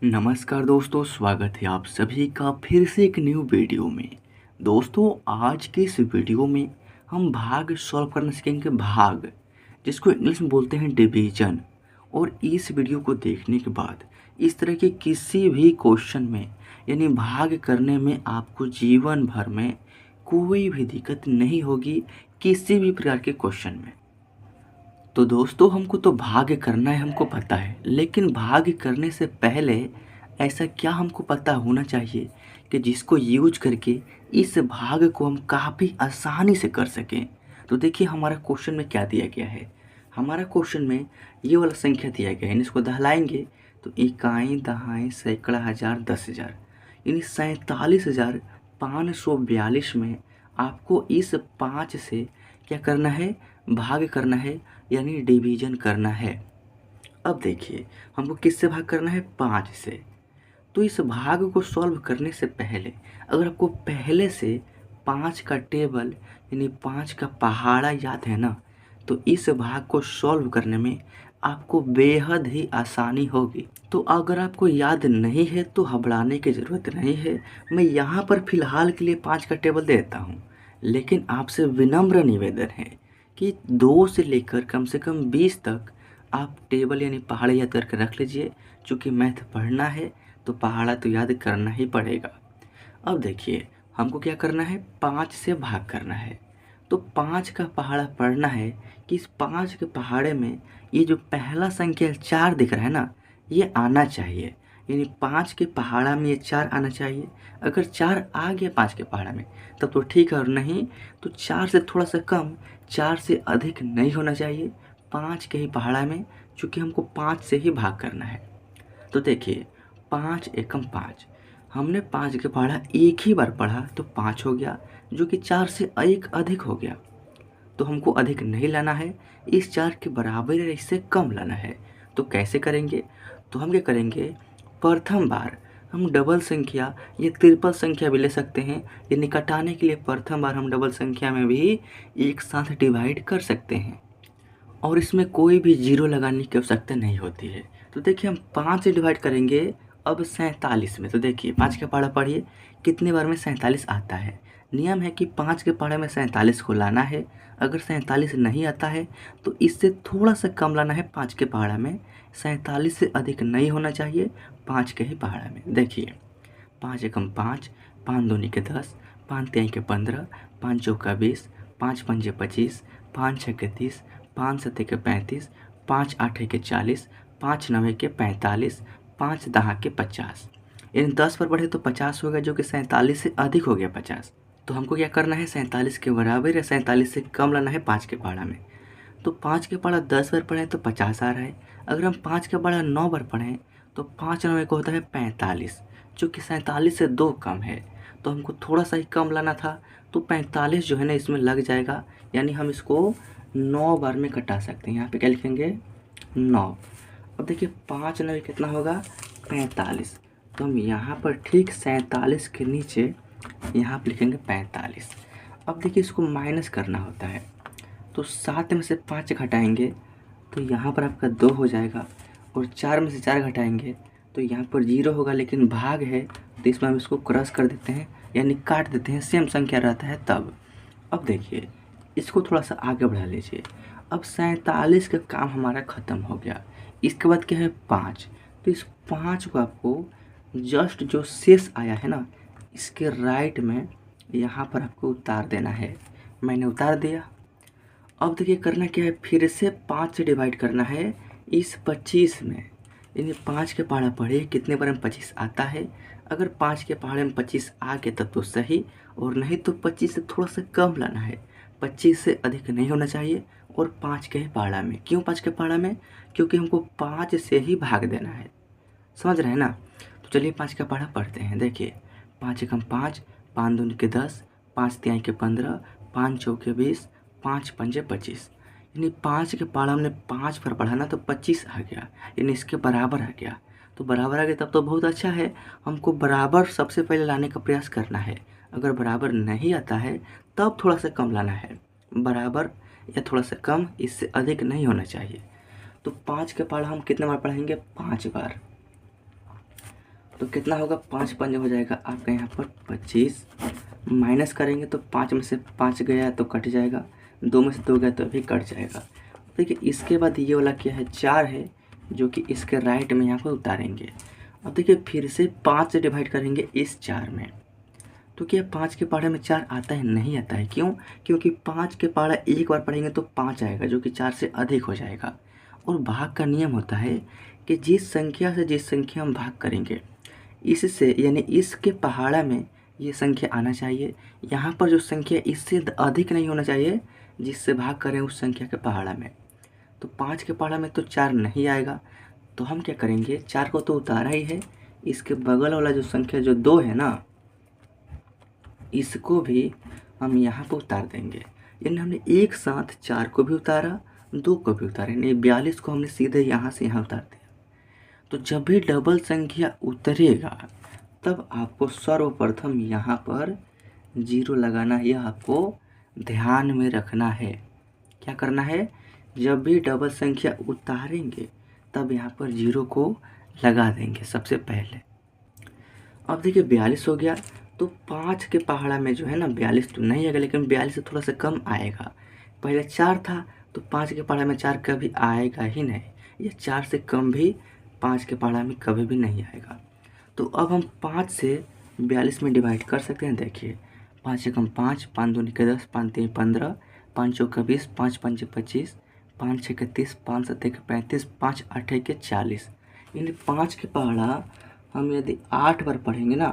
नमस्कार दोस्तों, स्वागत है आप सभी का फिर से एक न्यू वीडियो में। दोस्तों, आज के इस वीडियो में हम भाग सॉल्व करना सीखेंगे। भाग, जिसको इंग्लिश में बोलते हैं डिवीजन। और इस वीडियो को देखने के बाद इस तरह के किसी भी क्वेश्चन में यानी भाग करने में आपको जीवन भर में कोई भी दिक्कत नहीं होगी, किसी भी प्रकार के क्वेश्चन में। तो दोस्तों, हमको तो भाग्य करना है, हमको पता है, लेकिन भाग्य करने से पहले ऐसा क्या हमको पता होना चाहिए कि जिसको यूज करके इस भाग्य को हम काफ़ी आसानी से कर सकें। तो देखिए हमारा क्वेश्चन में क्या दिया गया है। हमारा क्वेश्चन में ये वाला संख्या दिया गया है, इसको दहलाएंगे तो इकाई, दहाई, सैकड़ा, हज़ार, 10,000 यानी 47,542 में आपको इस 5 से क्या करना है, भाग करना है यानी डिवीजन करना है। अब देखिए हमको किससे भाग करना है, 5 से। तो इस भाग को सॉल्व करने से पहले अगर आपको पहले से 5 का टेबल यानी 5 का पहाड़ा याद है ना, तो इस भाग को सॉल्व करने में आपको बेहद ही आसानी होगी। तो अगर आपको याद नहीं है तो घबराने की ज़रूरत नहीं है। मैं यहाँ पर फ़िलहाल के लिए 5 का टेबल देता हूँ, लेकिन आपसे विनम्र निवेदन है कि 2 से लेकर कम से कम 20 तक आप टेबल यानी पहाड़ा याद करके रख लीजिए। चूँकि मैथ पढ़ना है तो पहाड़ा तो याद करना ही पड़ेगा। अब देखिए हमको क्या करना है, 5 से भाग करना है। तो 5 का पहाड़ा पढ़ना है कि इस 5 के पहाड़े में ये जो पहला संख्या 4 दिख रहा है ना, ये आना चाहिए। यानी 5 के पहाड़ा में ये 4 आना चाहिए। अगर 4 आ गया 5 के पहाड़ा में तब तो ठीक है, और नहीं तो 4 से थोड़ा सा कम, 4 से अधिक नहीं होना चाहिए 5 के ही पहाड़ा में, चूँकि हमको 5 से ही भाग करना है। तो देखिए 5 एकम 5, हमने 5 के पहाड़ा एक ही बार पढ़ा तो 5 हो गया, जो कि 4 से एक अधिक हो गया। तो हमको अधिक नहीं लाना है, इस 4 के बराबर या इससे कम लाना है। तो कैसे करेंगे, तो हम क्या करेंगे, प्रथम बार हम डबल संख्या या ट्रिपल संख्या भी ले सकते हैं। यानी घटाने के लिए प्रथम बार हम डबल संख्या में भी एक साथ डिवाइड कर सकते हैं, और इसमें कोई भी जीरो लगाने की आवश्यकता नहीं होती है। तो देखिए हम 5 से डिवाइड करेंगे अब 47 में। तो देखिए 5 के पहाड़ा पढ़िए कितने बार में 47 आता है। नियम है कि 5 के पहाड़े में 47 को लाना है। अगर 47 नहीं आता है तो इससे थोड़ा सा कम लाना है 5 के पहाड़ा में। 47 से अधिक नहीं होना चाहिए 5 के ही पहाड़ा में। देखिए 5 एकम 5, 5 दूनी के 10, 5 तिहाई के 15, 5 चौका 20, 5 पंजे 25, 5 छक्के 30, 5 सत्ते के 35, 5 आठे के 40, 5 नवे के 45, 5 दहा के 50। इन 10 पर बढ़े तो 50 हो गया, जो कि 47 से अधिक हो गया 50। तो हमको क्या करना है, 47 के बराबर या 47 से कम लाना है 5 के पहाड़ा में। तो 5 के पहाड़ा 10 बार पढ़ें तो 50 आ रहा है। अगर हम 5 के पहाड़ा 9 बार पढ़ें तो 5 9 को होता है 45, जो कि 47 से 2 कम है। तो हमको थोड़ा सा ही कम लाना था, तो 45 जो है ना इसमें लग जाएगा। यानी हम इसको 9 बार में कटा सकते हैं। यहाँ पे क्या लिखेंगे, 9। अब देखिए 5 9 कितना होगा, 45। तो हम यहाँ पर ठीक 47 के नीचे यहाँ पर लिखेंगे 45। अब देखिए इसको माइनस करना होता है, तो 7 में से 5 घटाएंगे तो यहाँ पर आपका 2 हो जाएगा, और 4 में से 4 घटाएंगे तो यहाँ पर 0 होगा। लेकिन भाग है तो इसमें हम इसको क्रॉस कर देते हैं यानी काट देते हैं, सेम संख्या रहता है तब। अब देखिए इसको थोड़ा सा आगे बढ़ा लीजिए। अब 47 का काम हमारा ख़त्म हो गया। इसके बाद क्या है, 5। तो इस 5 को आपको जस्ट जो शेष आया है ना, इसके राइट में यहाँ पर आपको उतार देना है। मैंने उतार दिया। अब देखिए करना क्या है, फिर से 5 से डिवाइड करना है इस 25 में। यानी 5 के पहाड़ा पढ़े कितने बार में 25 आता है। अगर 5 के पहाड़े में 25 आ गया तब तो सही, और नहीं तो 25 से थोड़ा सा कम लाना है। 25 से अधिक नहीं होना चाहिए, और 5 के ही पहाड़ा में। क्यों 5 के पहाड़ा में, क्योंकि हमको 5 से ही भाग देना है। समझ रहे हैं ना। तो चलिए 5 का पहाड़ा पढ़ते हैं। देखिए 5 एकम 5, 5 दूनी के 10, 5 तिहाई के 15, 5 चौके 20, 5 पंजे 25। यानी 5 के पहाड़ा हमने 5 पर पढ़ा ना तो 25 आ गया, यानी इसके बराबर आ गया। तो बराबर आ गया तब तो बहुत अच्छा है। हमको बराबर सबसे पहले लाने का प्रयास करना है। अगर बराबर नहीं आता है तब थोड़ा सा कम लाना है, बराबर या थोड़ा सा कम, इससे अधिक नहीं होना चाहिए। तो 5 के पहाड़ा हम कितने बार पढ़ेंगे, 5 बार। तो कितना होगा, 5 पंजे हो जाएगा आपका यहाँ पर 25। माइनस करेंगे तो 5 में से 5 गया तो कट जाएगा, 2 में से 2 गया तो भी कट जाएगा। देखिए इसके बाद ये वाला क्या है, 4 है, जो कि इसके राइट में यहाँ पर उतारेंगे। अब देखिए फिर से 5 से डिवाइड करेंगे इस 4 में, तो क्या 5 के पहाड़े में 4 आता है, नहीं आता है। क्यों? क्योंकि 5 के पहाड़ा एक बार पढ़ेंगे तो 5 आएगा, जो कि 4 से अधिक हो जाएगा। और भाग का नियम होता है कि जिस संख्या से जिस संख्या हम भाग करेंगे, इससे यानी इसके पहाड़ा में ये संख्या आना चाहिए। यहाँ पर जो संख्या इससे अधिक नहीं होना चाहिए जिससे भाग करें उस संख्या के पहाड़ा में। तो 5 के पहाड़ा में तो 4 नहीं आएगा, तो हम क्या करेंगे, 4 को तो उतारा ही है, इसके बगल वाला जो संख्या जो 2 है ना, इसको भी हम यहाँ पर उतार देंगे। यानी हमने एक साथ 4 को भी उतारा, 2 को भी उतारा, यानी 42 को हमने सीधे यहाँ से यहाँ उतार दिया। तो जब भी डबल संख्या उतरेगा तब आपको सर्वप्रथम यहाँ पर 0 लगाना, यह आपको ध्यान में रखना है। क्या करना है, जब भी डबल संख्या उतारेंगे तब यहाँ पर 0 को लगा देंगे सबसे पहले। अब देखिए 42 हो गया, तो 5 के पहाड़ा में जो है ना 42 तो नहीं आएगा, लेकिन 42 से थोड़ा सा कम आएगा। पहले 4 था तो 5 के पहाड़ा में 4 कभी आएगा ही नहीं, या 4 से कम भी 5 के पहाड़ा में कभी भी नहीं आएगा। तो अब हम 5 से 42 में डिवाइड कर सकते हैं। देखिए 5 एकम 5, 5 दूनी के 10, 5 तीन 15, 5 चौका 20, 5 पंचे 25, 5 छः के 30, 5 सत्ते के 35, 5 आठे के 40। यानी 5 के पहाड़ा हम यदि 8 बार पढ़ेंगे ना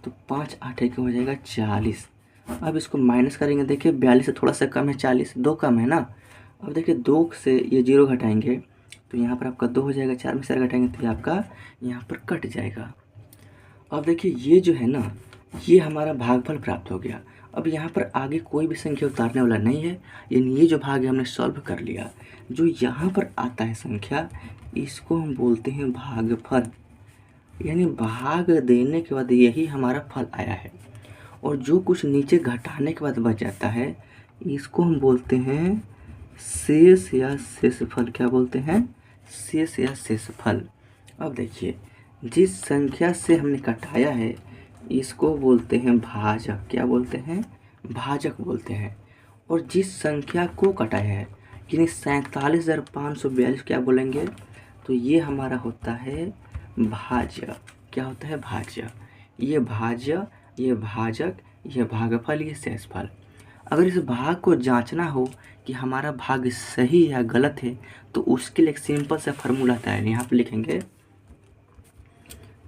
तो 5 आठे के हो जाएगा 40। अब इसको माइनस करेंगे, देखिए 42 से थोड़ा सा कम है, 40 2 कम है ना। अब देखिए 2 से ये 0 घटाएंगे तो यहाँ पर आपका 2 हो जाएगा, 4 में 4 घटाएंगे तो ये आपका यहाँ पर कट जाएगा। अब देखिए ये जो है ना, ये हमारा भागफल प्राप्त हो गया। अब यहाँ पर आगे कोई भी संख्या उतारने वाला नहीं है, यानी ये जो भाग है हमने सॉल्व कर लिया। जो यहाँ पर आता है संख्या, इसको हम बोलते हैं भागफल, यानी भाग देने के बाद यही हमारा फल आया है। और जो कुछ नीचे घटाने के बाद बच जाता है, इसको हम बोलते हैं शेष या शेषफल। क्या बोलते हैं? शेष या शेषफल। अब देखिए जिस संख्या से हमने घटाया है इसको बोलते हैं भाजक। क्या बोलते हैं? भाजक बोलते हैं। और जिस संख्या को घटाया है यानी 47,542 क्या बोलेंगे, तो ये हमारा होता है भाज्य। क्या होता है? भाज्य। ये भाज्य, ये भाजक, ये भागफल, ये शेषफल। अगर इस भाग को जांचना हो कि हमारा भाग सही या गलत है तो उसके लिए एक सिंपल सा फार्मूला आता है। यहाँ पर लिखेंगे,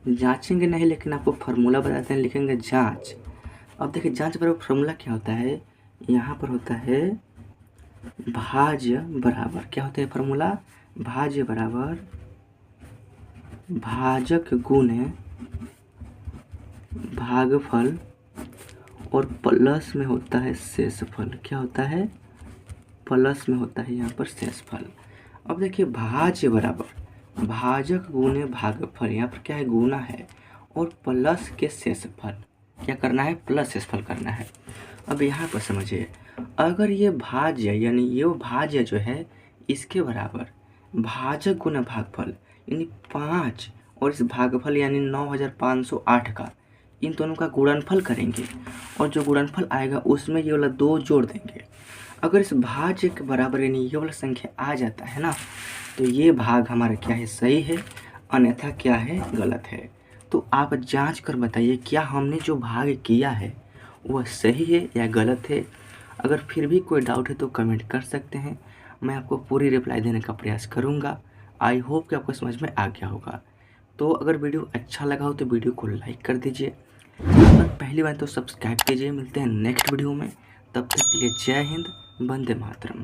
जांचेंगे नहीं लेकिन आपको फार्मूला बताते हैं, लिखेंगे जांच। अब देखिए जांच बराबर फार्मूला क्या होता है, यहाँ पर होता है भाज्य बराबर, क्या होता है फार्मूला? भाज्य बराबर भाजक गुणे भागफल और प्लस में होता है शेषफल। क्या होता है? प्लस में होता है यहाँ पर शेषफल। अब देखिए भाज्य बराबर भाजक गुणे भागफल, यहाँ पर क्या है? गुना है, और प्लस के शेषफल। क्या करना है? प्लस शेषफल करना है। अब यहाँ पर समझिए, अगर ये भाज्य यानी ये भाज्य जो है इसके बराबर भाजक गुना भागफल यानी 5 और इस भागफल यानी 9,508 का, इन दोनों का गुणनफल करेंगे और जो गुणनफल आएगा उसमें ये वाला 2 जोड़ देंगे। अगर इस भाज्य के बराबर यानी ये वाला संख्या आ जाता है ना, तो ये भाग हमारा क्या है? सही है, अन्यथा क्या है? गलत है। तो आप जांच कर बताइए क्या हमने जो भाग किया है वह सही है या गलत है। अगर फिर भी कोई डाउट है तो कमेंट कर सकते हैं, मैं आपको पूरी रिप्लाई देने का प्रयास करूँगा। आई होप कि आपको समझ में आ गया होगा। तो अगर वीडियो अच्छा लगा हो तो वीडियो को लाइक कर दीजिए, अगर पहली बार तो सब्सक्राइब कीजिए। मिलते हैं नेक्स्ट वीडियो में, तब तक के लिए जय हिंद, वंदे मातरम।